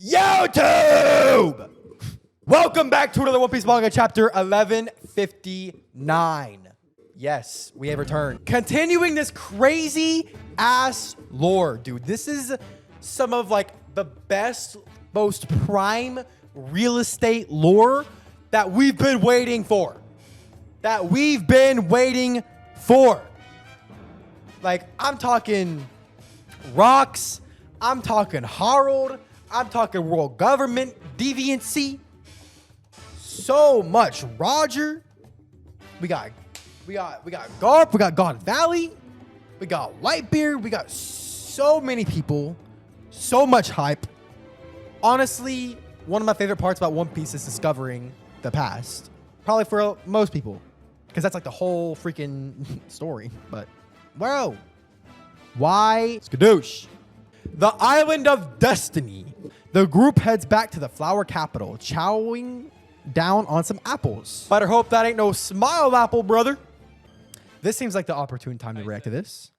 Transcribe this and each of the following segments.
YouTube! Welcome back to another One Piece Manga Chapter 1159. Yes, we have returned. Continuing this crazy ass lore, dude. This is some of like the best, most prime real estate lore that we've been waiting for. Like, I'm talking rocks. I'm talking Harold. I'm talking world government deviancy. So much Roger. We got Garp. We got God Valley. We got Whitebeard. We got so many people. So much hype. Honestly, one of my favorite parts about One Piece is discovering the past. Probably for most people, because that's like the whole freaking story. But, bro, why skadoosh? The Island of Destiny. The group heads back to the flower capital, chowing down on some apples. Better hope that ain't no smile apple, brother. This seems like the opportune time to react to this.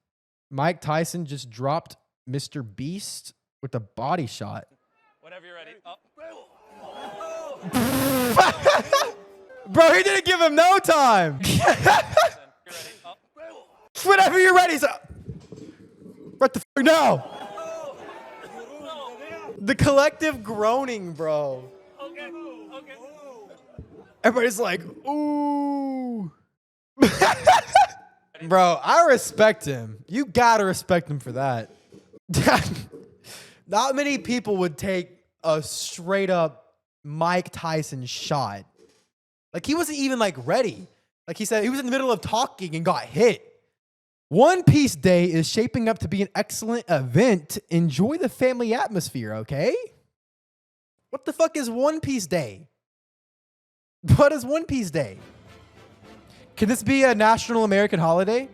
Mike Tyson just dropped Mr. Beast with a body shot. Whenever you're ready. Bro, he didn't give him no time. Whenever you're ready. So right the fuck now. The collective groaning, bro. Okay. Everybody's like, ooh. Bro, I respect him. You gotta respect him for that. Not many people would take a straight up Mike Tyson shot. Like, he wasn't even like ready. Like he said, he was in the middle of talking and got hit. One Piece Day is shaping up to be an excellent event. Enjoy the family atmosphere, okay? What the fuck is One Piece Day? What is One Piece Day? Can this be a national American holiday?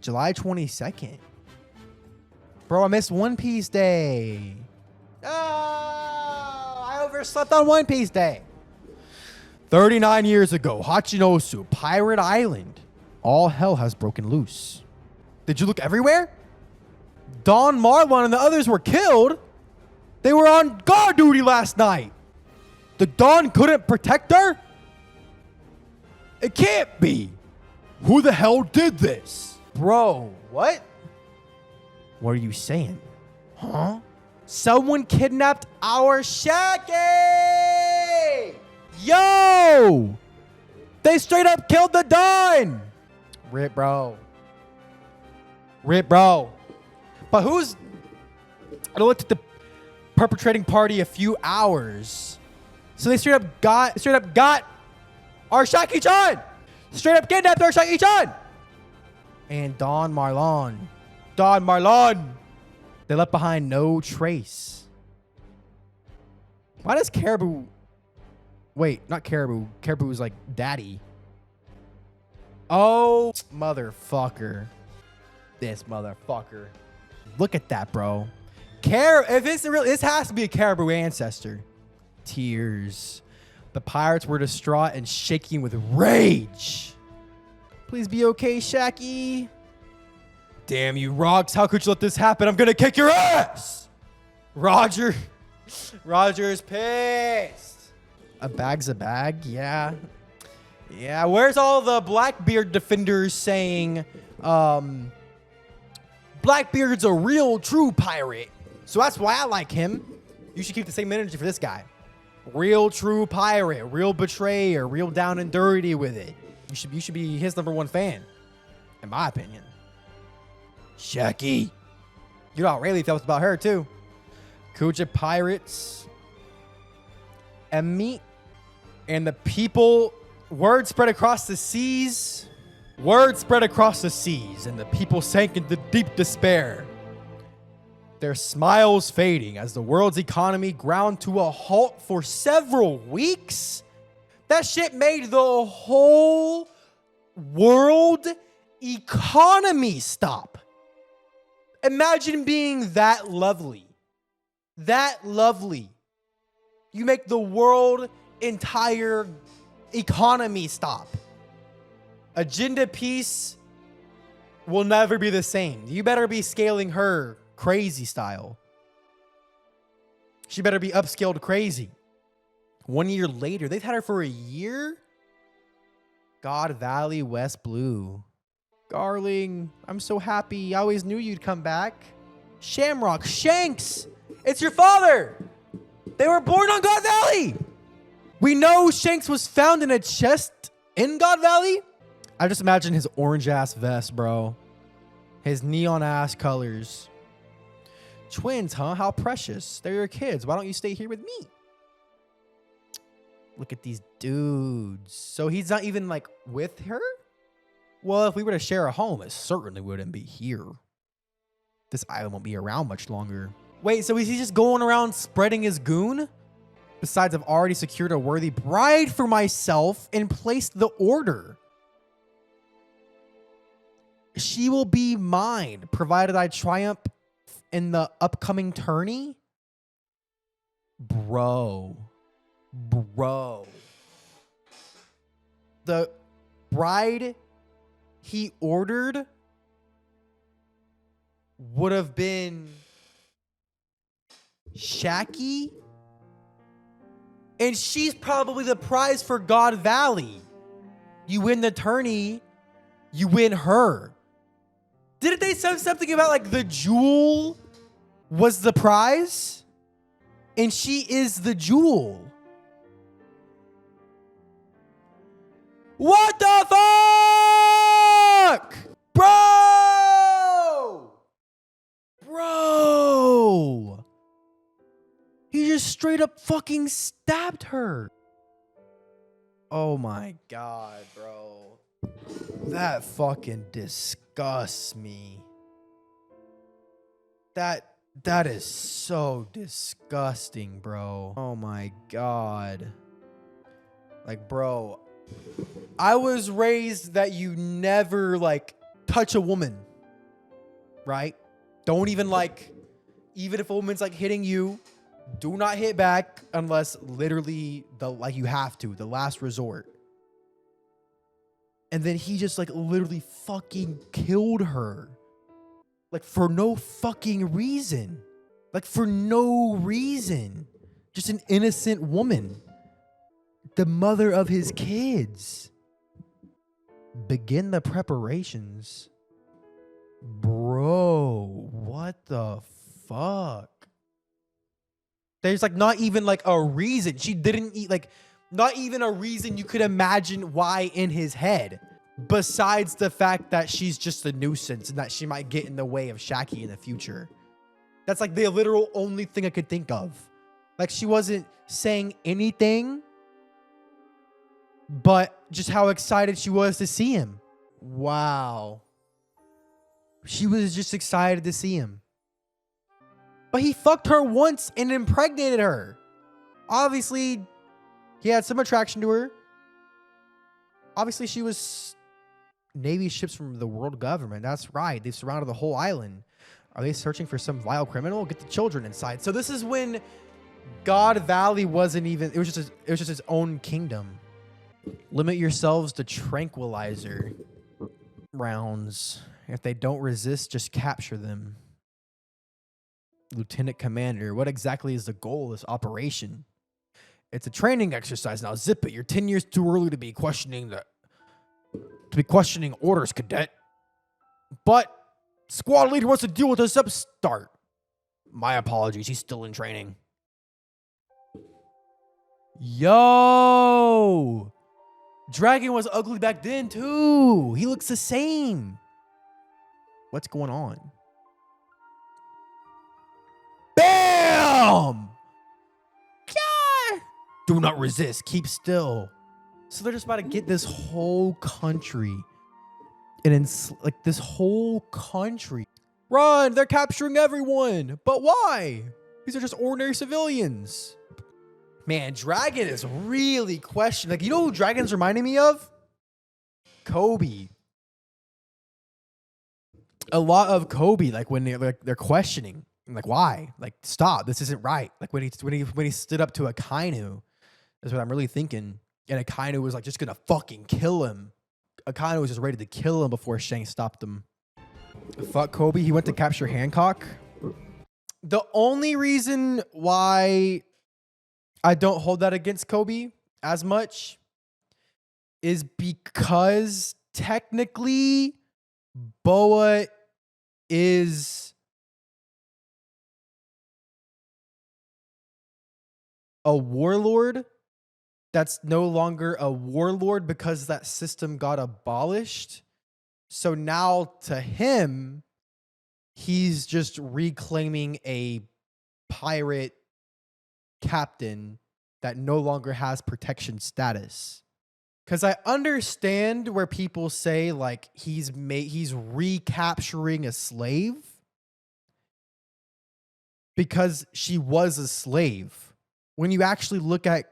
July 22nd. Bro, I missed One Piece Day. Oh, I overslept on One Piece Day. 39 years ago, Hachinosu, Pirate Island. All hell has broken loose. Did you look everywhere? Don Marlon and the others were killed. They were on guard duty last night. The Don couldn't protect her? It can't be. Who the hell did this? Bro, what? What are you saying? Huh? Someone kidnapped our Shaggy! Yo! They straight up killed the Don! Rip, bro. But who's... I looked at the perpetrating party a few hours. So they straight up got our Shaki-chan! Straight up kidnapped our Shaki-chan! And Don Marlon. They left behind no trace. Why does Caribou... Wait, not Caribou. Caribou is like daddy. Oh, motherfucker. This motherfucker. Look at that, bro. If it's real, this has to be a Caribou ancestor. Tears. The pirates were distraught and shaking with rage. Please be okay, Shaki. Damn you, Rocks. How could you let this happen? I'm gonna kick your ass. Roger's pissed. A bag's a bag? Yeah. Yeah, where's all the Blackbeard defenders saying, Blackbeard's a real, true pirate. So that's why I like him. You should keep the same energy for this guy. Real, true pirate, real betrayer, real down and dirty with it. You should be his #1 fan, in my opinion. Shaki. You know how Rayleigh felt about her, too. Kuja pirates. Emmy. And the people... Word spread across the seas. And the people sank into deep despair. Their smiles fading as the world's economy ground to a halt for several weeks. That shit made the whole world economy stop. Imagine being that lovely. You make the world entire economy stop. Agenda Piece will never be the same. You better be scaling her crazy style. She better be upscaled crazy. 1 year later, they've had her for a year? God Valley, West Blue. Garling, I'm so happy. I always knew you'd come back. Shamrock, Shanks, it's your father. They were born on God Valley. We know Shanks was found in a chest in God Valley. I just imagine his orange ass vest, bro. His neon ass colors. Twins, huh? How precious. They're your kids. Why don't you stay here with me? Look at these dudes. So he's not even like with her? Well, if we were to share a home, it certainly wouldn't be here. This island won't be around much longer. Wait, so is he just going around spreading his goon? Besides, I've already secured a worthy bride for myself and placed the order. She will be mine, provided I triumph in the upcoming tourney. Bro. The bride he ordered would have been Shacky. And she's probably the prize for God Valley. You win the tourney, you win her. Didn't they say something about like the jewel was the prize? And she is the jewel. What the fuck? Bro! He just straight up fucking stabbed her. Oh my God, bro. That fucking disgusts me. That is so disgusting, bro. Oh my God. Like, bro, I was raised that you never like touch a woman, right? Don't even like, even if a woman's like hitting you, do not hit back unless literally like you have to, the last resort. And then he just like literally fucking killed her. Like for no fucking reason. Like for no reason. Just an innocent woman. The mother of his kids. Begin the preparations. Bro, what the fuck? There's like not even like a reason. She didn't eat, like not even a reason you could imagine why in his head. Besides the fact that she's just a nuisance and that she might get in the way of Shacky in the future. That's like the literal only thing I could think of. Like she wasn't saying anything, but just how excited she was to see him. Wow. She was just excited to see him. But he fucked her once and impregnated her. Obviously, he had some attraction to her. Obviously, she was Navy ships from the world government. That's right. They've surrounded the whole island. Are they searching for some vile criminal? Get the children inside. So this is when God Valley wasn't even, it was just its own kingdom. Limit yourselves to tranquilizer rounds. If they don't resist, just capture them. Lieutenant Commander, what exactly is the goal of this operation? It's a training exercise. Now zip it. You're 10 years too early to be questioning orders, cadet. But squad leader wants to deal with this upstart. My apologies. He's still in training. Yo! Dragon was ugly back then too. He looks the same. What's going on? Bam! Yeah! Do not resist. Keep still. So they're just about to get this whole country. And like this whole country. Run! They're capturing everyone. But why? These are just ordinary civilians. Man, Dragon is really questioning. Like, you know who Dragon's reminding me of? Kobe. A lot of Kobe, like when they're questioning. Like, why? Like, stop. This isn't right. Like when he stood up to Akainu, that's what I'm really thinking. And Akainu was like just gonna fucking kill him. Akainu was just ready to kill him before Shank stopped him. Fuck Kobe. He went to capture Hancock. The only reason why I don't hold that against Kobe as much is because technically Boa is a warlord that's no longer a warlord because that system got abolished. So now to him, he's just reclaiming a pirate captain that no longer has protection status. Because I understand where people say like he's recapturing a slave because she was a slave. When you actually look at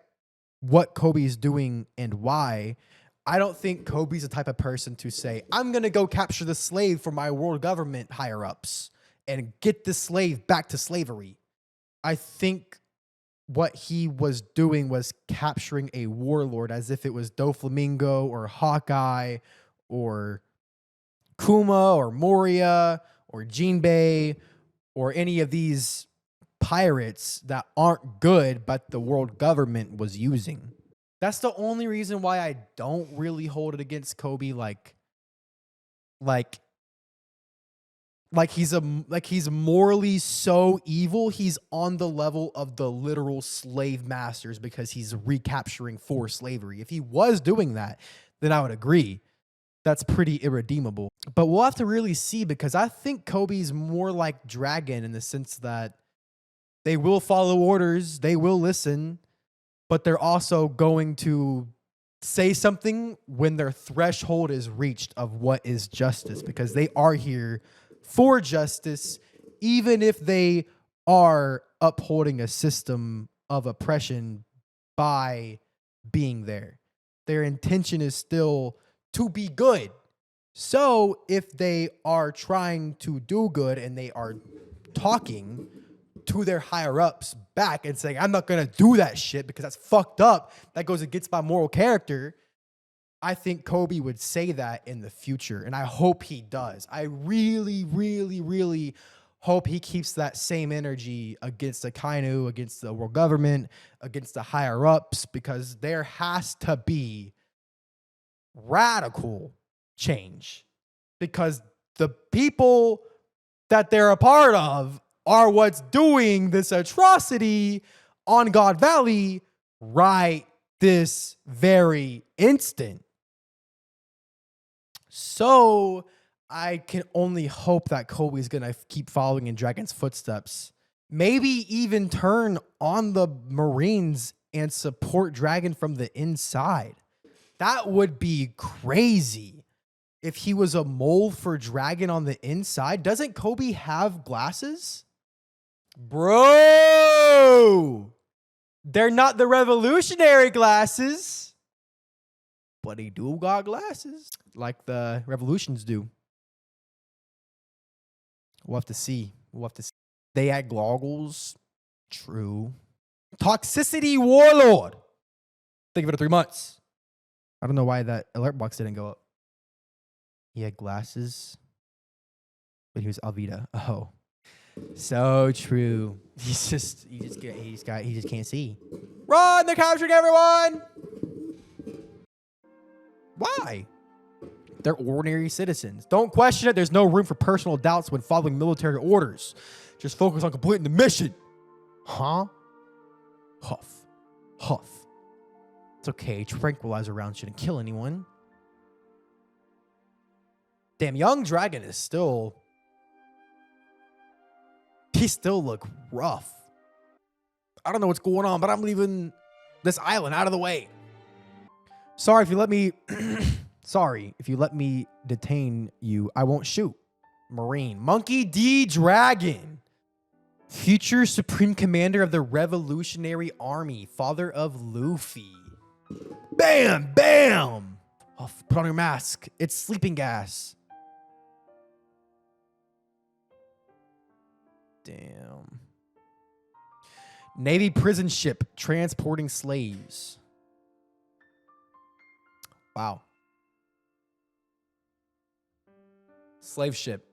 what Kobe's doing and why, I don't think Kobe's the type of person to say, I'm going to go capture the slave for my world government higher ups and get the slave back to slavery. I think what he was doing was capturing a warlord as if it was Doflamingo or Hawkeye or Kuma or Moria or Jinbei or any of these pirates that aren't good, but the world government was using. That's the only reason why I don't really hold it against Kobe. Like he's morally so evil. He's on the level of the literal slave masters because he's recapturing forced slavery. If he was doing that, then I would agree. That's pretty irredeemable. But we'll have to really see, because I think Kobe's more like Dragon in the sense that they will follow orders, they will listen, but they're also going to say something when their threshold is reached of what is justice, because they are here for justice, even if they are upholding a system of oppression by being there. Their intention is still to be good. So if they are trying to do good and they are talking to their higher ups back and saying, I'm not going to do that shit because that's fucked up, that goes against my moral character, I think Kobe would say that in the future. And I hope he does. I really, really, really hope he keeps that same energy against Akainu, against the world government, against the higher ups, because there has to be radical change, because the people that they're a part of are what's doing this atrocity on God Valley right this very instant. So I can only hope that Kobe's going to keep following in Dragon's footsteps. Maybe even turn on the Marines and support Dragon from the inside. That would be crazy if he was a mold for Dragon on the inside. Doesn't Kobe have glasses? Bro! They're not the revolutionary glasses, but he do got glasses like the revolutions do. We'll have to see. They had goggles. True. Toxicity Warlord. Think of it at 3 months. I don't know why that alert box didn't go up. He had glasses, but he was Alvida. Oh, so true. He just can't see. Run! They're capturing everyone. Why? They're ordinary citizens. Don't question it. There's no room for personal doubts when following military orders. Just focus on completing the mission. Huh? Huff. It's okay. Tranquilizer round shouldn't kill anyone. Damn, young Dragon is still... He still look rough. I don't know what's going on, but I'm leaving this island out of the way. Sorry if you let me... Sorry if you let me detain you. I won't shoot. Marine. Monkey D. Dragon. Future Supreme Commander of the Revolutionary Army. Father of Luffy. Bam! Bam! Oh, put on your mask. It's sleeping gas. Damn. Navy prison ship transporting slaves. Wow. Slave ship.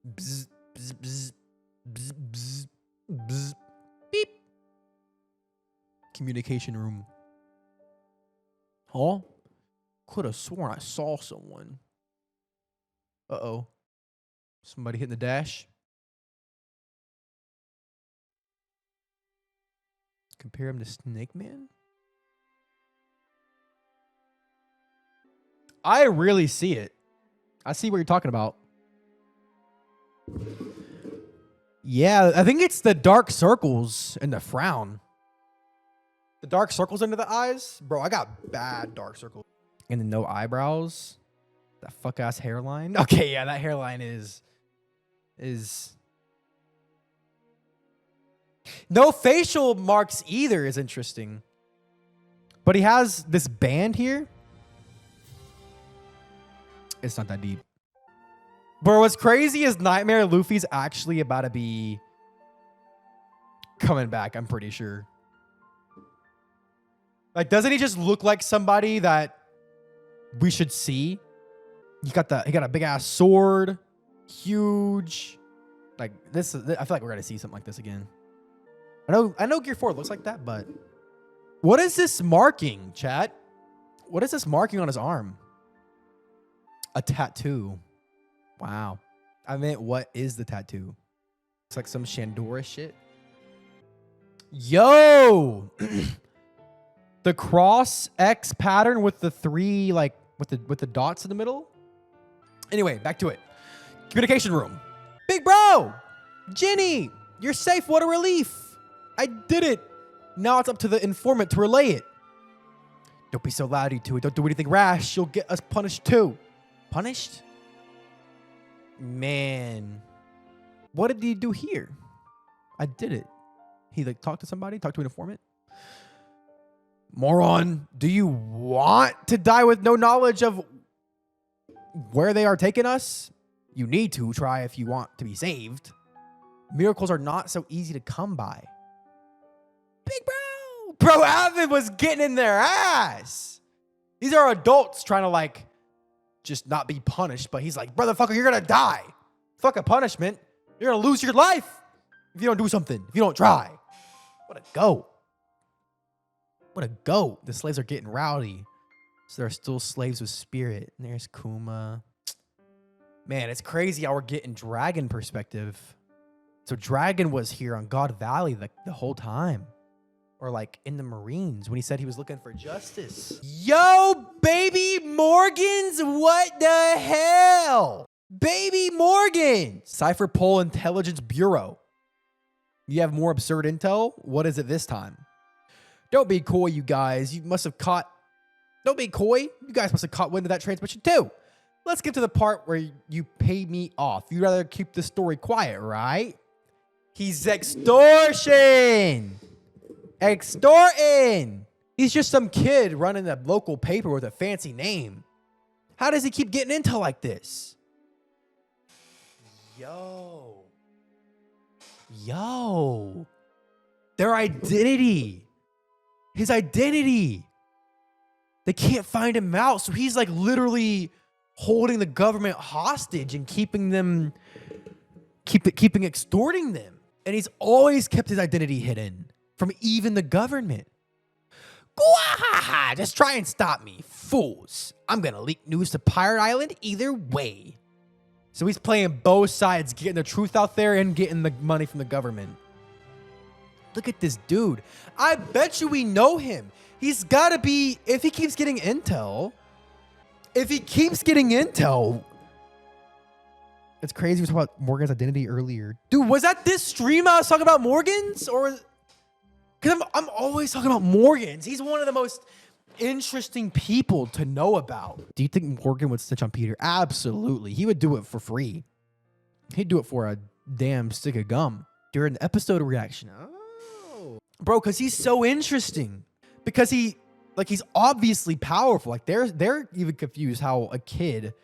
Bzz, bzz, bzz. Bzz, bzz, bzz, beep. Communication room. Huh? Could have sworn I saw someone. Uh-oh. Somebody hitting the dash. Compare him to Snake Man? I really see it. I see what you're talking about. Yeah, I think it's the dark circles and the frown. The dark circles under the eyes? Bro, I got bad dark circles. And then no eyebrows. That fuck-ass hairline. Okay, yeah, that hairline is... No facial marks either is interesting. But he has this band here. It's not that deep. Bro, what's crazy is Nightmare Luffy's actually about to be coming back, I'm pretty sure. Like, doesn't he just look like somebody that we should see? He got a big ass sword. Huge. Like this, I feel like we're gonna see something like this again. I know Gear 4 looks like that, but what is this marking, chat? What is this marking on his arm? A tattoo. Wow. I meant, what is the tattoo? It's like some Shandora shit. Yo! The cross X pattern with the three, like, with the dots in the middle. Anyway, back to it. Communication room. Big bro! Jenny! You're safe. What a relief. I did it. Now it's up to the informant to relay it. Don't be so loudy to it. Don't do anything rash. You'll get us punished too. Punished? Man. What did he do here? I did it. He like talked to somebody, talked to an informant. Moron, do you want to die with no knowledge of where they are taking us? You need to try if you want to be saved. Miracles are not so easy to come by. Big bro! Bro, Alvin was getting in their ass. These are adults trying to like just not be punished, but he's like, brotherfucker, you're gonna die. Fuck a punishment. You're gonna lose your life if you don't do something, if you don't try. What a goat. What a goat. The slaves are getting rowdy. So there are still slaves with spirit. And there's Kuma. Man, it's crazy how we're getting dragon perspective. So Dragon was here on God Valley the whole time. Or like in the Marines when he said he was looking for justice. Yo, baby Morgans, what the hell? Baby Morgan. Cypher Pole Intelligence Bureau. You have more absurd intel? What is it this time? Don't be coy, you guys. You must have caught... Don't be coy. You guys must have caught wind of that transmission too. Let's get to the part where you pay me off. You'd rather keep the story quiet, right? He's extortion. Extorting. He's just some kid running a local paper with a fancy name. How does he keep getting intel like this? Yo. Their identity. His identity. They can't find him out. So he's like literally holding the government hostage and keeping extorting them. And he's always kept his identity hidden from even the government. Gwahaha, just try and stop me, fools. I'm going to leak news to Pirate Island either way. So he's playing both sides, getting the truth out there and getting the money from the government. Look at this dude. I bet you we know him. He's got to be, if he keeps getting intel, it's crazy. We talked about Morgan's identity earlier. Dude, was that this stream I was talking about Morgan's? Or, because I'm always talking about Morgan's. He's one of the most interesting people to know about. Do you think Morgan would snitch on Peter? Absolutely. He would do it for free. He'd do it for a damn stick of gum during the episode reaction. Oh. Bro, because he's so interesting. Because he's obviously powerful. Like they're even confused how a kid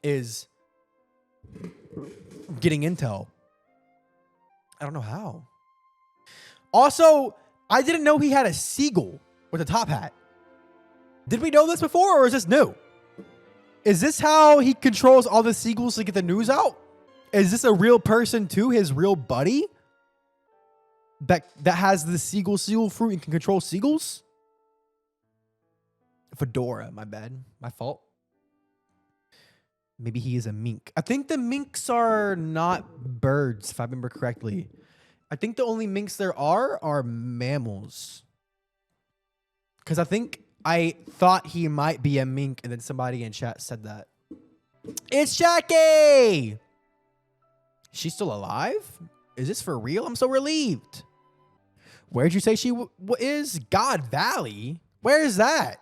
is getting intel. I don't know how. Also, I didn't know he had a seagull with a top hat. Did we know this before, or is this new? Is this how he controls all the seagulls to get the news out? Is this a real person too? His real buddy? That has the seal fruit and can control seagulls? Fedora, my bad. My fault. Maybe he is a mink. I think the minks are not birds, if I remember correctly. I think the only minks there are mammals. Because I thought he might be a mink, and then somebody in chat said that. It's Jackie! She's still alive? Is this for real? I'm so relieved. Where'd you say she is? God Valley? Where is that?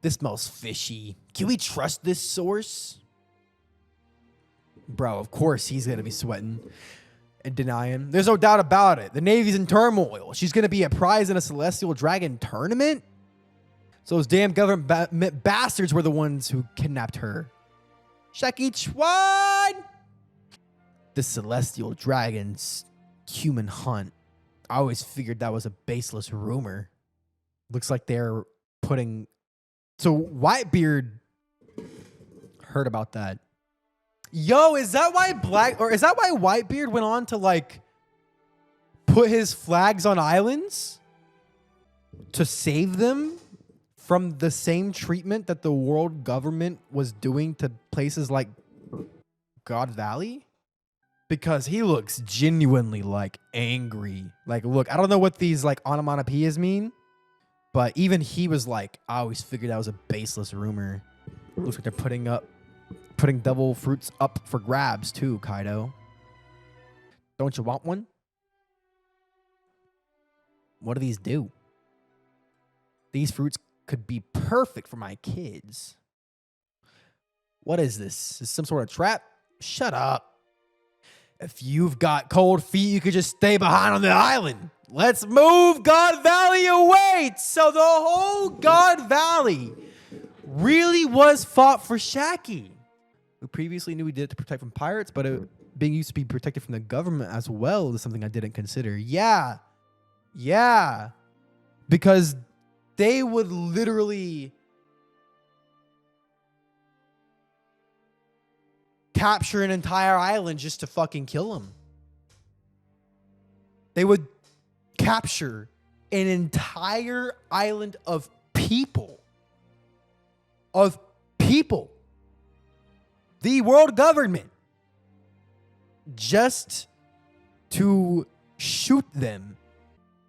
This smells fishy. Can we trust this source? Bro, of course he's going to be sweating and denying. There's no doubt about it. The Navy's in turmoil. She's going to be a prize in a Celestial Dragon tournament? So those damn government bastards were the ones who kidnapped her. Check each one! The Celestial Dragon's human hunt. I always figured that was a baseless rumor. Looks like they're putting... So Whitebeard heard about that. Yo, is that why Whitebeard went on to like put his flags on islands to save them from the same treatment that the world government was doing to places like God Valley? Because he looks genuinely like angry. Like, look, I don't know what these like onomatopoeias mean. But even he was like, I always figured that was a baseless rumor. Looks like they're putting devil fruits up for grabs too, Kaido. Don't you want one? What do these do? These fruits could be perfect for my kids. What is this? Is this some sort of trap? Shut up. If you've got cold feet, you could just stay behind on the island. Let's move God Valley away. So the whole God Valley really was fought for Shaki. We previously knew we did it to protect from pirates, but being used to be protected from the government as well is something I didn't consider. Yeah. Yeah. Because they would literally capture an entire island just to fucking kill him. They would capture an entire island of people. Of people. The world government. Just to shoot them.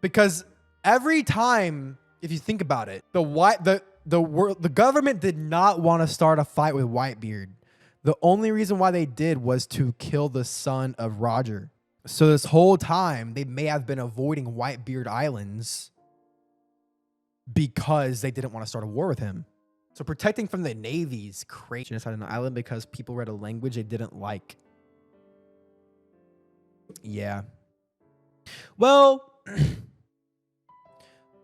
Because every time, if you think about it, the government did not want to start a fight with Whitebeard. The only reason why they did was to kill the son of Roger. So this whole time, they may have been avoiding Whitebeard Islands because they didn't want to start a war with him. So protecting from the Navy's crazy. Genocide on an island because people read a language they didn't like. Yeah. Well,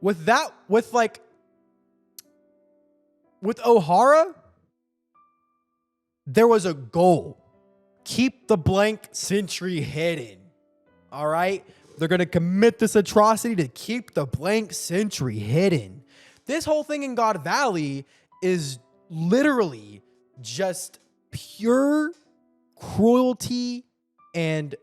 with O'Hara, there was a goal. Keep the blank sentry hidden. All right? They're going to commit this atrocity to keep the blank sentry hidden. This whole thing in God Valley is literally just pure cruelty, and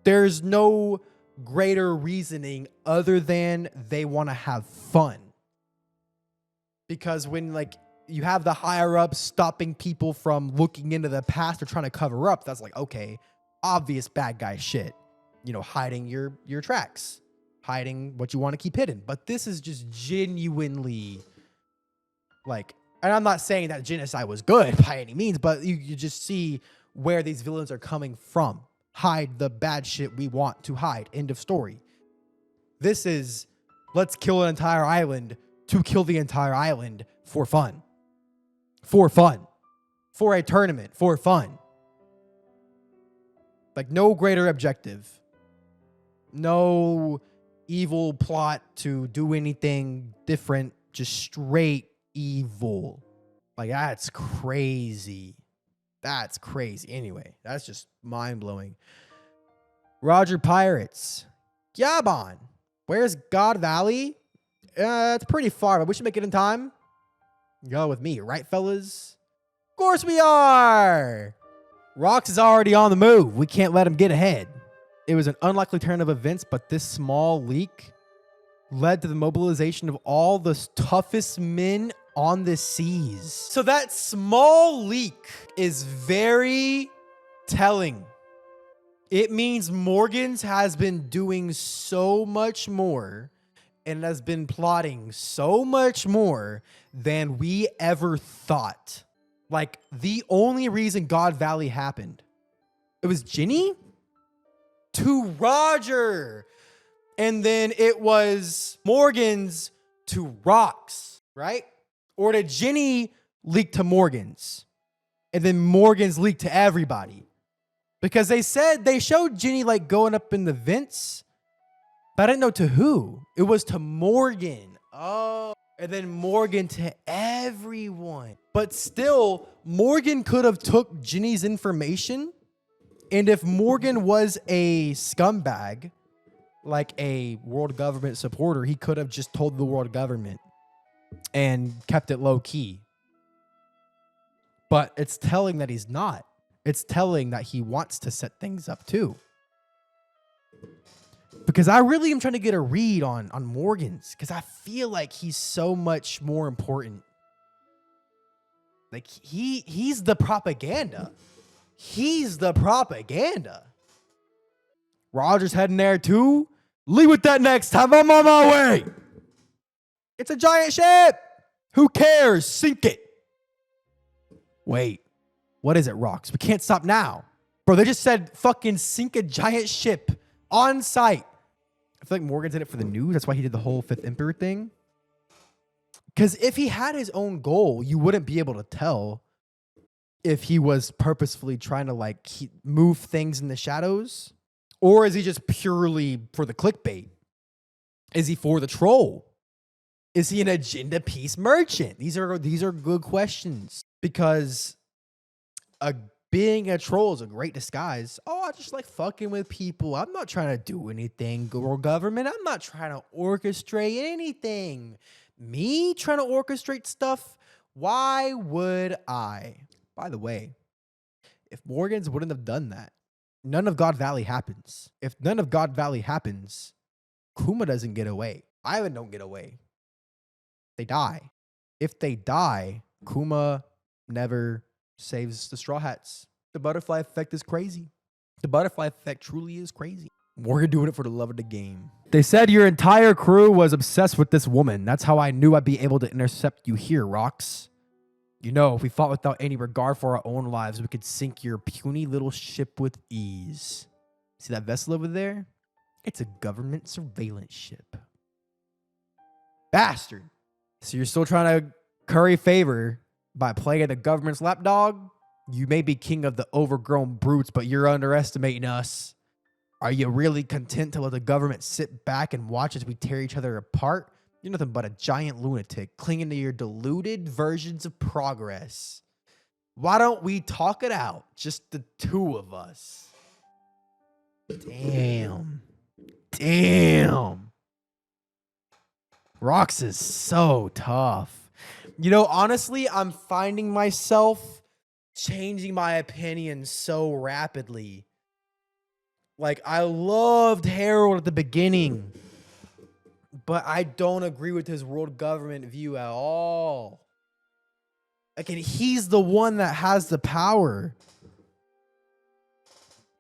there's no greater reasoning other than they want to have fun. Because when like you have the higher ups stopping people from looking into the past or trying to cover up, that's like, okay, obvious bad guy shit. You know, hiding your tracks, hiding what you want to keep hidden. But this is just genuinely like, and I'm not saying that genocide was good by any means, but you just see where these villains are coming from. Hide the bad shit we want to hide. End of story. This is, let's kill an entire island to kill the entire island for fun. For fun. For a tournament. For fun. Like, no greater objective. No evil plot to do anything different. Just straight evil. Like, that's crazy. That's crazy. Anyway, that's just mind-blowing. Roger Pirates. Gabon. Where's God Valley? It's pretty far, but we should make it in time. Go with me, right, fellas? Of course we are. Rox is already on the move. We can't let him get ahead. It was an unlikely turn of events, but this small leak led to the mobilization of all the toughest men on the seas. So that small leak is very telling. It means Morgan's has been doing so much more and has been plotting so much more than we ever thought. Like, the only reason God Valley happened, it was Ginny to Roger. And then it was Morgan's to Rox, right? Or did Ginny leak to Morgan's? And then Morgan's leaked to everybody. Because they showed Ginny like going up in the vents, but I didn't know to who. It was to Morgan. Oh. And then Morgan to everyone. But still, Morgan could have took Ginny's information. And if Morgan was a scumbag, like a world government supporter, he could have just told the world government and kept it low key. But it's telling that he's not. It's telling that he wants to set things up too. Because I really am trying to get a read on Morgan's, because I feel like he's so much more important. Like he's the propaganda. He's the propaganda. Roger's heading there too. Leave with that next time. I'm on my way. It's a giant ship. Who cares? Sink it. Wait, what is it, Rox? We can't stop now. Bro, they just said fucking sink a giant ship on site. I feel like Morgan's in it for the news. That's why he did the whole Fifth Emperor thing. Because if he had his own goal, you wouldn't be able to tell if he was purposefully trying to like move things in the shadows. Or is he just purely for the clickbait? Is he for the troll? Is he an agenda piece merchant? These are good questions. Because being a troll is a great disguise. Oh, I just like fucking with people. I'm not trying to do anything, government. I'm not trying to orchestrate anything. Me trying to orchestrate stuff? Why would I? By the way, if Morgans wouldn't have done that, none of God Valley happens. If none of God Valley happens, Kuma doesn't get away. Ivan don't get away. They die. If they die, Kuma never saves the Straw Hats. The butterfly effect is crazy. The butterfly effect truly is crazy. We're doing it for the love of the game. They said your entire crew was obsessed with this woman. That's how I knew I'd be able to intercept you here, Rox. You know, if we fought without any regard for our own lives, we could sink your puny little ship with ease. See that vessel over there? It's a government surveillance ship. Bastard. So you're still trying to curry favor by playing the government's lapdog? You may be king of the overgrown brutes, but you're underestimating us. Are you really content to let the government sit back and watch as we tear each other apart? You're nothing but a giant lunatic clinging to your deluded versions of progress. Why don't we talk it out? Just the two of us. Damn. Rox is so tough. You know, honestly, I'm finding myself changing my opinion so rapidly. Like, I loved Harold at the beginning, but I don't agree with his world government view at all. Like, and he's the one that has the power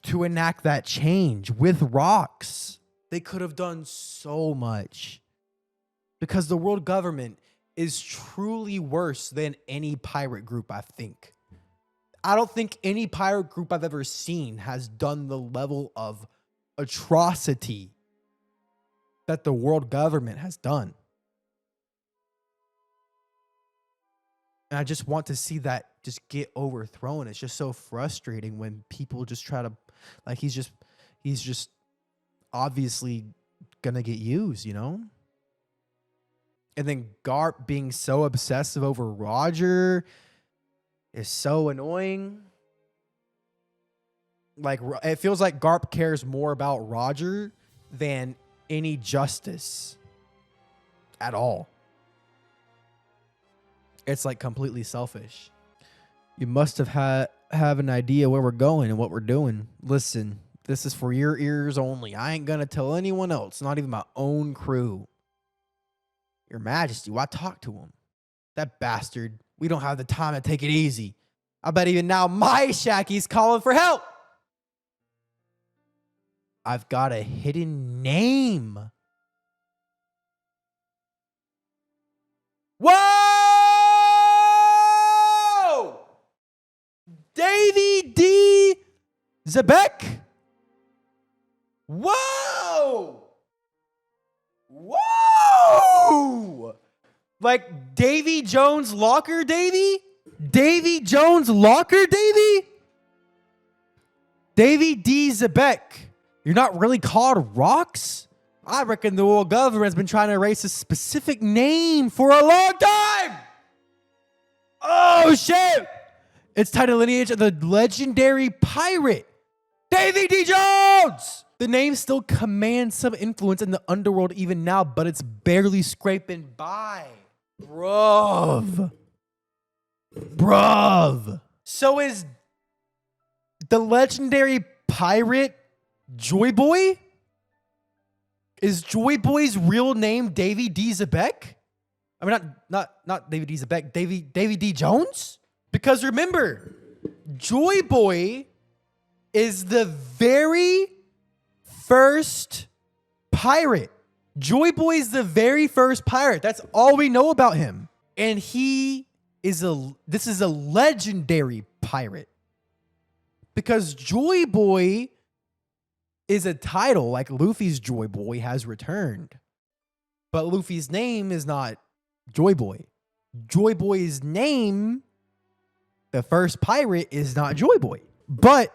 to enact that change with Rox. They could have done so much because the world government is truly worse than any pirate group, I think. I don't think any pirate group I've ever seen has done the level of atrocity that the world government has done. And I just want to see that just get overthrown. It's just so frustrating when people just try to, like, he's just obviously gonna get used, you know? And then Garp being so obsessive over Roger is so annoying. Like, it feels like Garp cares more about Roger than any justice at all. It's like completely selfish. You must have have an idea where we're going and what we're doing, listen, this is for your ears only. I ain't gonna tell anyone else, not even my own crew. Your Majesty, why talk to him? That bastard. We don't have the time to take it easy. I bet even now my Shacky's calling for help. I've got a hidden name. Whoa! Davy D. Zebek? Whoa! Whoa! Like Davy Jones Locker Davy? Davy Jones Locker Davy? Davy D. Zebek. You're not really called Rocks? I reckon the world government's been trying to erase a specific name for a long time. Oh, shit. It's tied to the lineage of the legendary pirate, Davy D. Jones. The name still commands some influence in the underworld even now, but it's barely scraping by. Bruv. So is the legendary pirate Joy Boy? Is Joy Boy's real name Davy D. Zebek? I mean, not Davy D. Zebek, Davy D. Jones? Because remember, Joy Boy is the very first pirate. Joy Boy is the very first pirate. That's all we know about him. And this is a legendary pirate. Because Joy Boy is a title, like Luffy's Joy Boy has returned. But Luffy's name is not Joy Boy. Joy Boy's name, the first pirate, is not Joy Boy. But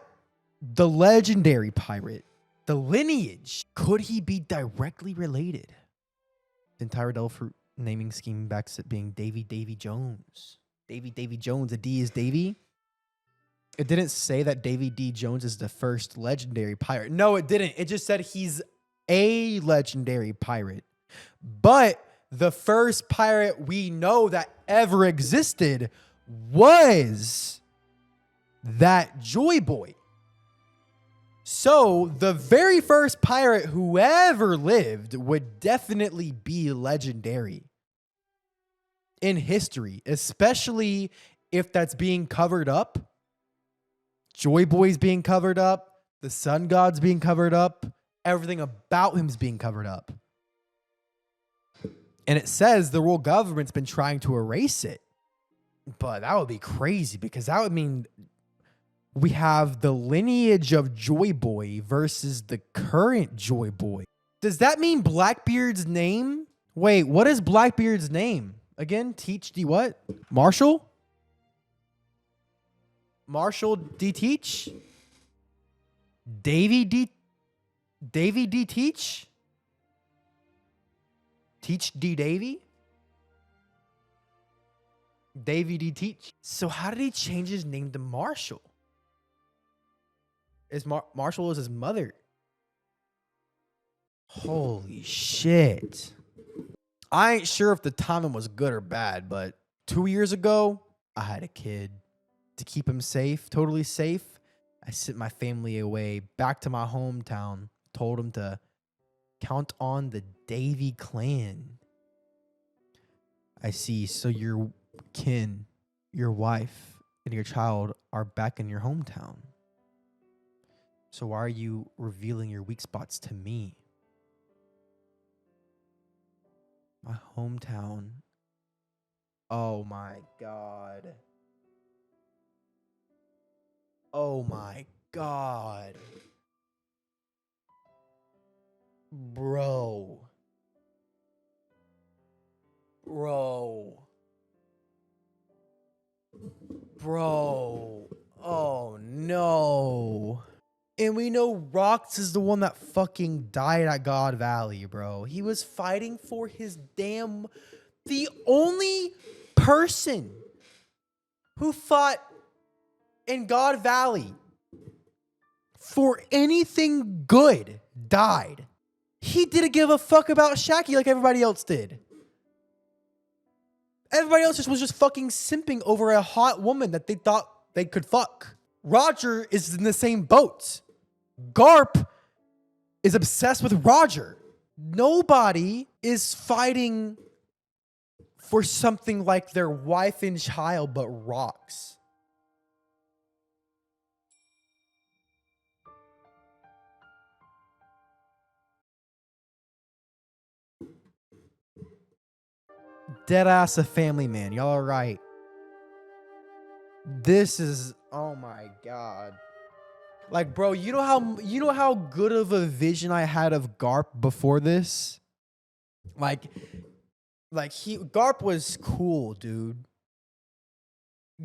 the legendary pirate, the lineage, could he be directly related? The entire Devil Fruit naming scheme backs it being Davy Jones. Davy Jones, the D is Davy. It didn't say that Davy D. Jones is the first legendary pirate. No, it didn't. It just said he's a legendary pirate. But the first pirate we know that ever existed was that Joy Boy. So the very first pirate who ever lived would definitely be legendary in history, especially if that's being covered up. Joy Boy's being covered up. The Sun God's being covered up. Everything about him's being covered up. And it says the world government's been trying to erase it. But that would be crazy because that would mean we have the lineage of Joy Boy versus the current Joy Boy. Does that mean Blackbeard's name? Wait, what is Blackbeard's name? Again, Teach D what? Marshall D. Teach? Davy D. Teach? Teach D. Davy? Davy D. Teach. So how did he change his name to Marshall? Marshall was his mother. Holy shit. I ain't sure if the timing was good or bad, but 2 years ago, I had a kid. To keep him safe, totally safe, I sent my family away back to my hometown, told him to count on the Davy clan. I see. So your kin, your wife, and your child are back in your hometown. So why are you revealing your weak spots to me? My hometown. Oh my God. Oh my God. Bro. Oh no. And we know Rocks is the one that fucking died at God Valley, bro. He was fighting for his the only person who fought in God Valley for anything good died. He didn't give a fuck about Shacky like everybody else did. Everybody else was just fucking simping over a hot woman that they thought they could fuck. Roger is in the same boat. Garp is obsessed with Roger. Nobody is fighting for something like their wife and child but Rocks. Deadass a family man. Y'all are right. This is, oh my God. Like, bro, you know how good of a vision I had of Garp before this? Like Garp was cool, dude.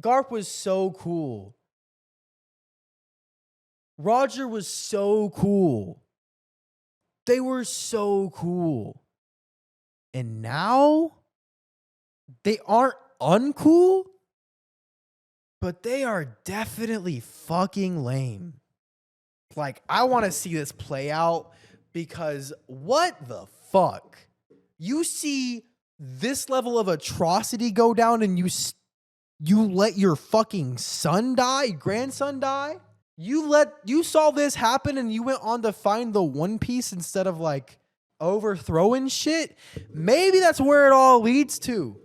Garp was so cool. Roger was so cool. They were so cool. And now they aren't uncool, but they are definitely fucking lame. Like, I want to see this play out because what the fuck? You see this level of atrocity go down and you let your fucking son die, grandson die? You saw this happen and you went on to find the One Piece instead of like overthrowing shit? Maybe that's where it all leads to.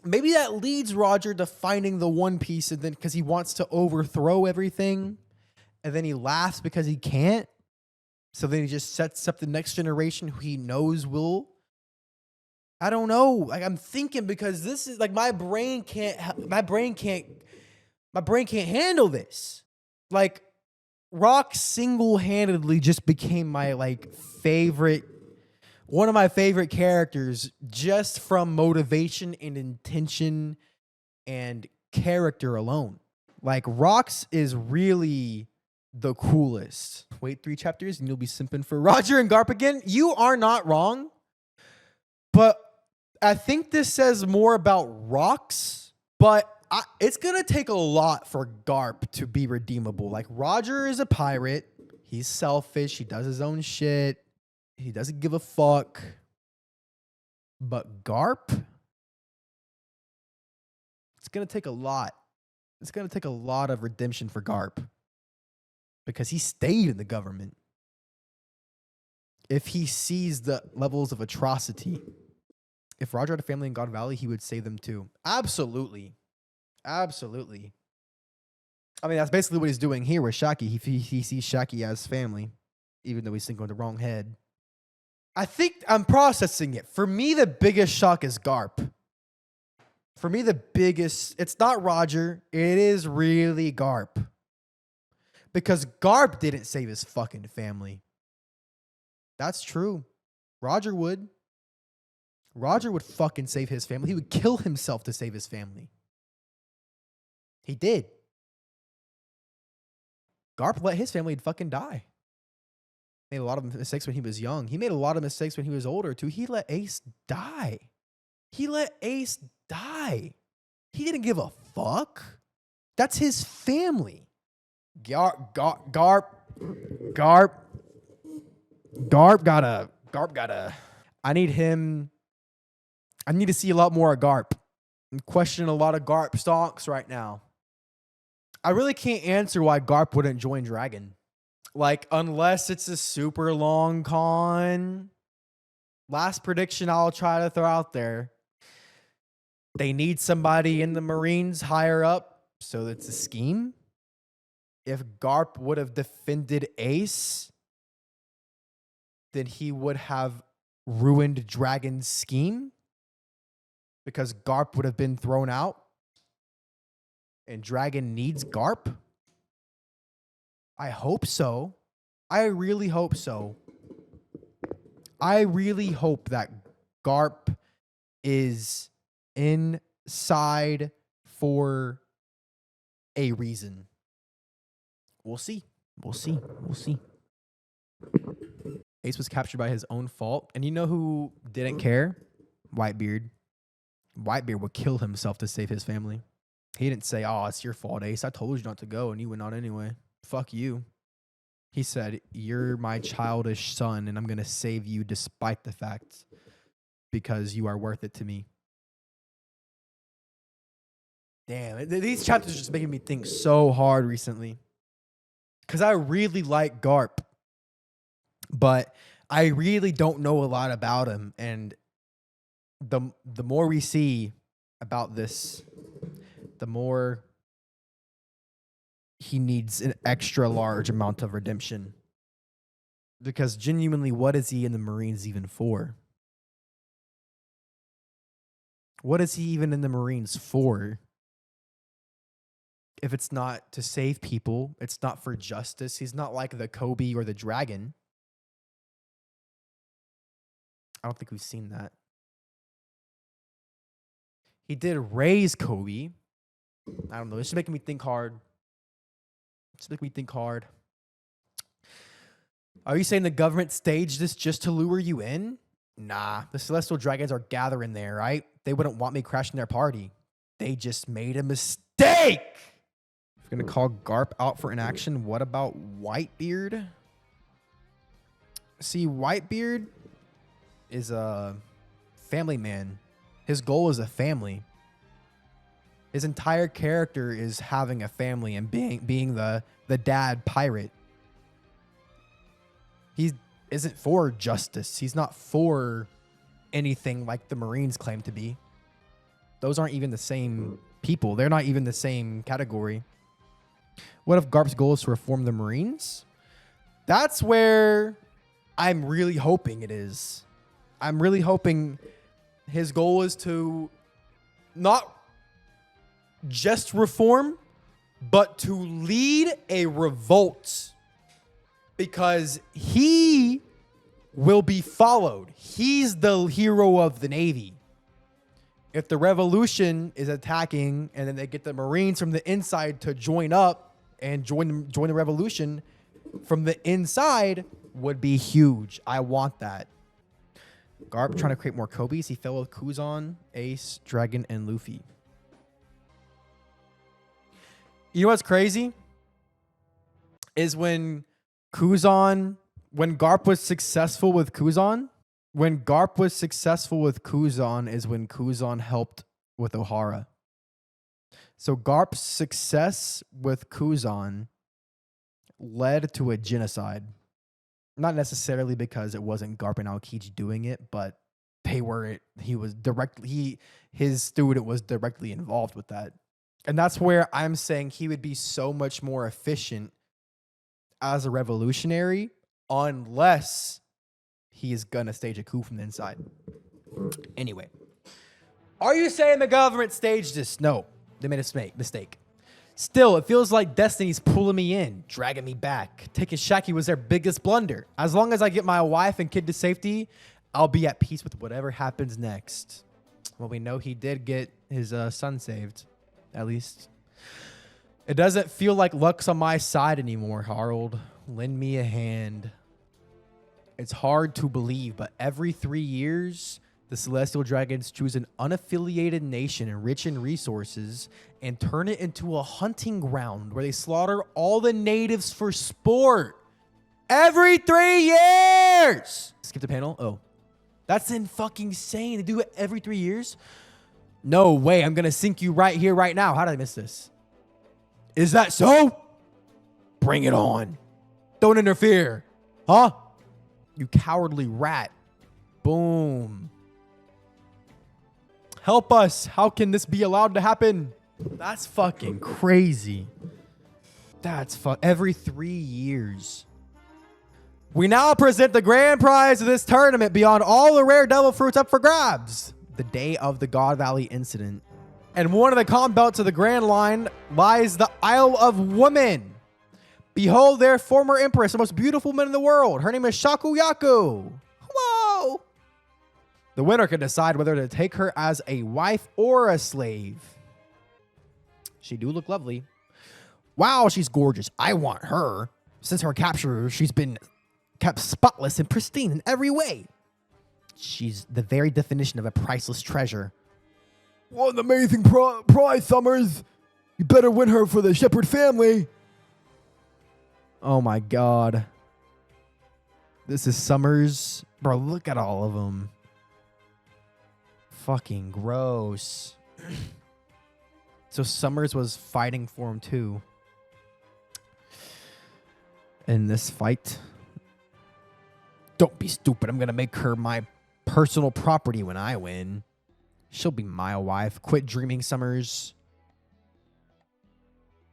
Maybe that leads Roger to finding the One Piece and then because he wants to overthrow everything. And then he laughs because he can't. So then he just sets up the next generation who he knows will. I don't know. Like, I'm thinking because this is like my brain can't handle this. Like, Rock single-handedly just became my like one of my favorite characters just from motivation and intention and character alone. Like, Rocks is really the coolest. Wait 3 chapters and you'll be simping for Roger and Garp again. You are not wrong. But I think this says more about Rocks. But it's going to take a lot for Garp to be redeemable. Like, Roger is a pirate. He's selfish. He does his own shit. He doesn't give a fuck. But Garp, it's going to take a lot. It's going to take a lot of redemption for Garp. Because he stayed in the government. If he sees the levels of atrocity. If Roger had a family in God Valley, he would save them too. Absolutely. Absolutely. I mean, that's basically what he's doing here with Shaki. He sees Shaki as family. Even though he's thinking with the wrong head. I think I'm processing it. For me, the biggest shock is Garp. For me, the biggest... It's not Roger. It is really Garp. Because Garp didn't save his fucking family. That's true. Roger would. Roger would fucking save his family. He would kill himself to save his family. He did. Garp let his family fucking die. Made a lot of mistakes when he was young. He made a lot of mistakes when he was older too. He let Ace die. He let Ace die. He didn't give a fuck. That's his family. Garp gotta. I need to see a lot more of Garp. I'm questioning a lot of Garp stocks right now. I really can't answer why Garp wouldn't join Dragon. Like, unless it's a super long con. Last prediction I'll try to throw out there. They need somebody in the Marines higher up, so it's a scheme. If Garp would have defended Ace, then he would have ruined Dragon's scheme because Garp would have been thrown out and Dragon needs Garp. I hope so. I really hope so. I really hope that Garp is inside for a reason. We'll see. We'll see. We'll see. Ace was captured by his own fault. And you know who didn't care? Whitebeard. Whitebeard would kill himself to save his family. He didn't say, oh, it's your fault, Ace. I told you not to go, and you went on anyway. Fuck you. He said, you're my childish son, and I'm going to save you despite the fact because you are worth it to me. Damn, these chapters are just making me think so hard recently. Because I really like Garp, but I really don't know a lot about him. And the more we see about this, the more he needs an extra large amount of redemption. Because genuinely, what is he in the Marines even for? What is he even in the Marines for? If it's not to save people, it's not for justice. He's not like the Kobe or the Dragon. I don't think we've seen that. He did raise Kobe. I don't know. This is making me think hard. Are you saying the government staged this just to lure you in? Nah, the Celestial Dragons are gathering there, right? They wouldn't want me crashing their party. They just made a mistake. If we're going to call Garp out for inaction, what about Whitebeard? See, Whitebeard is a family man. His goal is a family. His entire character is having a family and being the dad pirate. He isn't for justice. He's not for anything like the Marines claim to be. Those aren't even the same people. They're not even the same category. What if Garp's goal is to reform the Marines? That's where I'm really hoping it is. I'm really hoping his goal is to not just reform, but to lead a revolt. Because he will be followed. He's the hero of the Navy. If the revolution is attacking and then they get the Marines from the inside to join up and join the revolution from the inside would be huge. I want that. Garp trying to create more Kobe's. He fell with Kuzan, Ace, Dragon, and Luffy. You know what's crazy? Is when Garp was successful with Kuzan is when Kuzan helped with Ohara. So Garp's success with Kuzan led to a genocide. Not necessarily because it wasn't Garp and Aokiji doing it, but his student was directly involved with that. And that's where I'm saying he would be so much more efficient as a revolutionary unless he is gonna stage a coup from the inside. Anyway, are you saying the government staged this? No, they made a mistake. Still, it feels like destiny's pulling me in, dragging me back. Taking Shaki was their biggest blunder. As long as I get my wife and kid to safety, I'll be at peace with whatever happens next. Well, we know he did get his son saved, at least. It doesn't feel like luck's on my side anymore, Harold. Lend me a hand. It's hard to believe, but every 3 years, the Celestial Dragons choose an unaffiliated nation rich in resources and turn it into a hunting ground where they slaughter all the natives for sport. Every 3 years! Skip the panel. Oh. That's fucking insane. They do it every 3 years? No way. I'm going to sink you right here, right now. How did I miss this? Is that so? Bring it on. Don't interfere. Huh? You cowardly rat. Boom. Help us. How can this be allowed to happen? That's fucking crazy. That's every 3 years. We now present the grand prize of this tournament beyond all the rare devil fruits up for grabs. The day of the God Valley incident. And one of the comm belts of the Grand Line lies the Isle of Women. Behold their former empress, the most beautiful woman in the world. Her name is Shakuyaku. Whoa. The winner can decide whether to take her as a wife or a slave. She do look lovely. Wow, she's gorgeous. I want her. Since her capture, she's been kept spotless and pristine in every way. She's the very definition of a priceless treasure. What an amazing prize, Summers. You better win her for the Shepherd family. Oh my God. This is Summers. Bro, look at all of them. Fucking gross. So Summers was fighting for him too. In this fight. Don't be stupid. I'm going to make her my personal property when I win. She'll be my wife. Quit dreaming, Summers.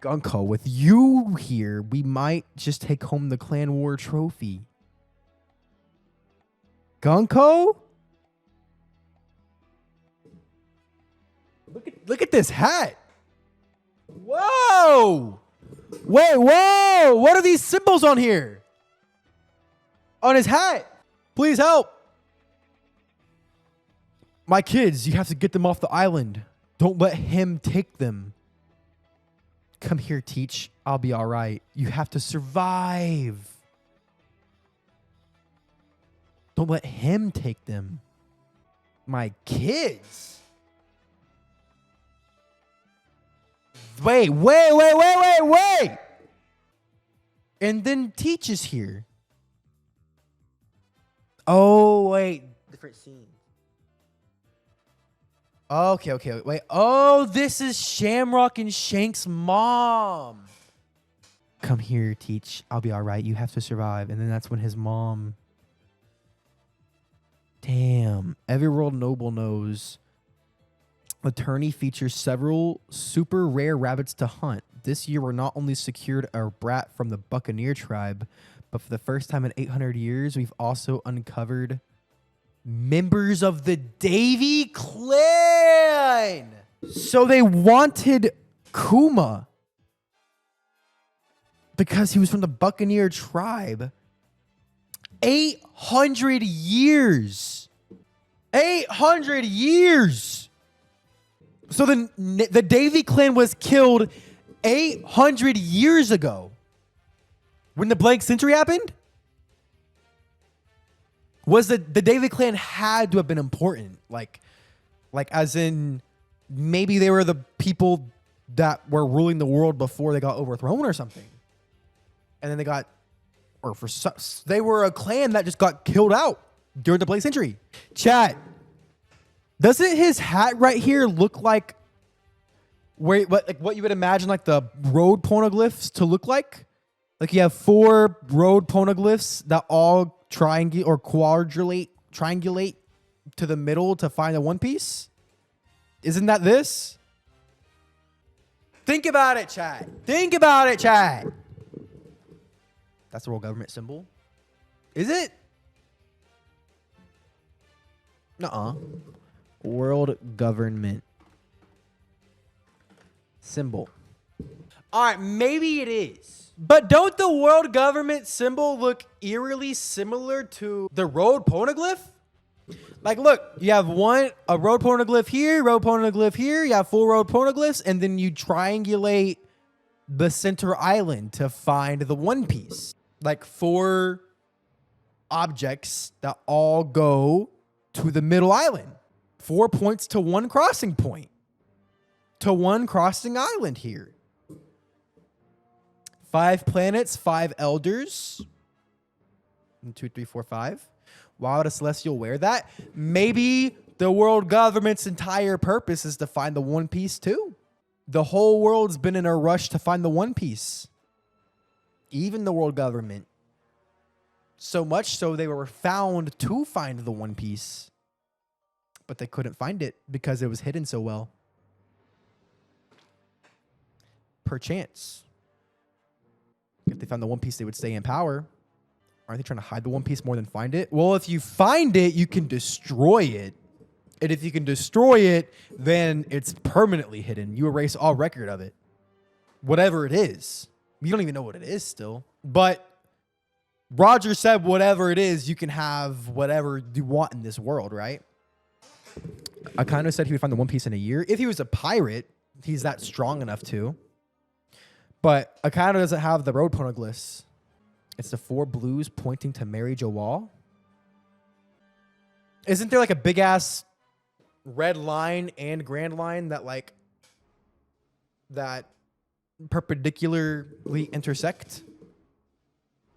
Gunko, with you here, we might just take home the Clan War trophy. Gunko? Look at this hat. Whoa! Wait, whoa! What are these symbols on here? On his hat. Please help. My kids, you have to get them off the island. Don't let him take them. Come here, Teach. I'll be all right. You have to survive. Don't let him take them. My kids. Wait. And then Teach is here. Oh, wait. Different scene. Okay. Wait. Oh, this is Shamrock and Shank's mom. Come here, Teach. I'll be all right. You have to survive. And then that's when his mom... Damn. Every world noble knows. The tourney features several super rare rabbits to hunt. This year, we're not only secured a brat from the Buccaneer tribe, but for the first time in 800 years, we've also uncovered members of the Davy clan. So they wanted Kuma because he was from the Buccaneer tribe. 800 years. 800 years. So the Davy clan was killed 800 years ago. When the blank century happened, was the Davy clan had to have been important. Like as in maybe they were the people that were ruling the world before they got overthrown or something. And then they were a clan that just got killed out during the blank century. Chat. Doesn't his hat right here look like what you would imagine like the road poneglyphs to look like? Like you have 4 road poneglyphs that all triangulate to the middle to find a One Piece? Isn't that this? Think about it, chat. Think about it, chat. That's the world government symbol. Is it? Nuh-uh. World government symbol. All right, maybe it is. But don't the world government symbol look eerily similar to the road poneglyph? Like, look, you have a road poneglyph here, you have 4 road poneglyphs, and then you triangulate the center island to find the One Piece. Like 4 objects that all go to the middle island. 4 points to 1 crossing point. To 1 crossing island here. 5 planets, 5 elders. 1, 2, 3, 4, 5. Why would a celestial wear that? Maybe the world government's entire purpose is to find the One Piece too. The whole world's been in a rush to find the One Piece. Even the world government. So much so they were found to find the One Piece. But they couldn't find it because it was hidden so well. Perchance. If they found the One Piece, they would stay in power. Aren't they trying to hide the One Piece more than find it? Well, if you find it, you can destroy it. And if you can destroy it, then it's permanently hidden. You erase all record of it. Whatever it is. You don't even know what it is still. But Roger said whatever it is, you can have whatever you want in this world, right? Akano said he would find the One Piece in a year. If he was a pirate, he's that strong enough to. But Akano doesn't have the road poneglyphs. It's the 4 blues pointing to Mary Jo Wall. Isn't there like a big ass red line and grand line that perpendicularly intersect?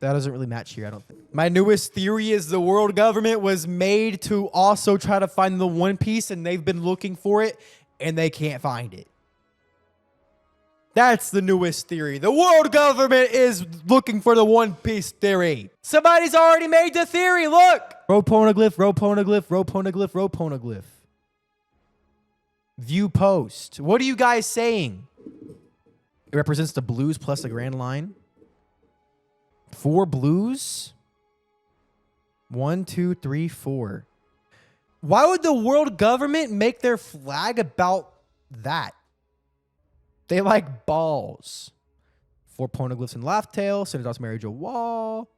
That doesn't really match here, I don't think. My newest theory is the world government was made to also try to find the One Piece, and they've been looking for it, and they can't find it. That's the newest theory. The world government is looking for the One Piece theory. Somebody's already made the theory. Look. Row poneglyph, row poneglyph, row poneglyph, row poneglyph. View post. What are you guys saying? It represents the blues plus the grand line. 4 blues. 1, 2, 3, 4. Why would the world government make their flag about that? They like balls. 4 poneglyphs in laugh tail. Center's marriage a wall.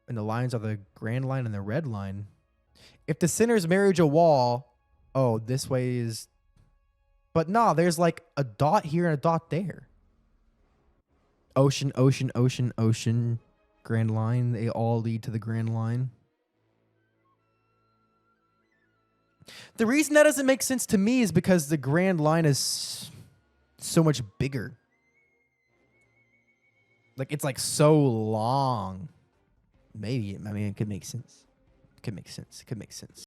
And the lines are the grand line and the red line. If the center's marriage a wall, oh, this way is... But nah, there's like a dot here and a dot there. Ocean, ocean, ocean, ocean. Grand line. They all lead to the grand line. The reason that doesn't make sense to me is because the grand line is so much bigger. Like, it's like so long. Maybe, I mean, it could make sense. It could make sense. It could make sense.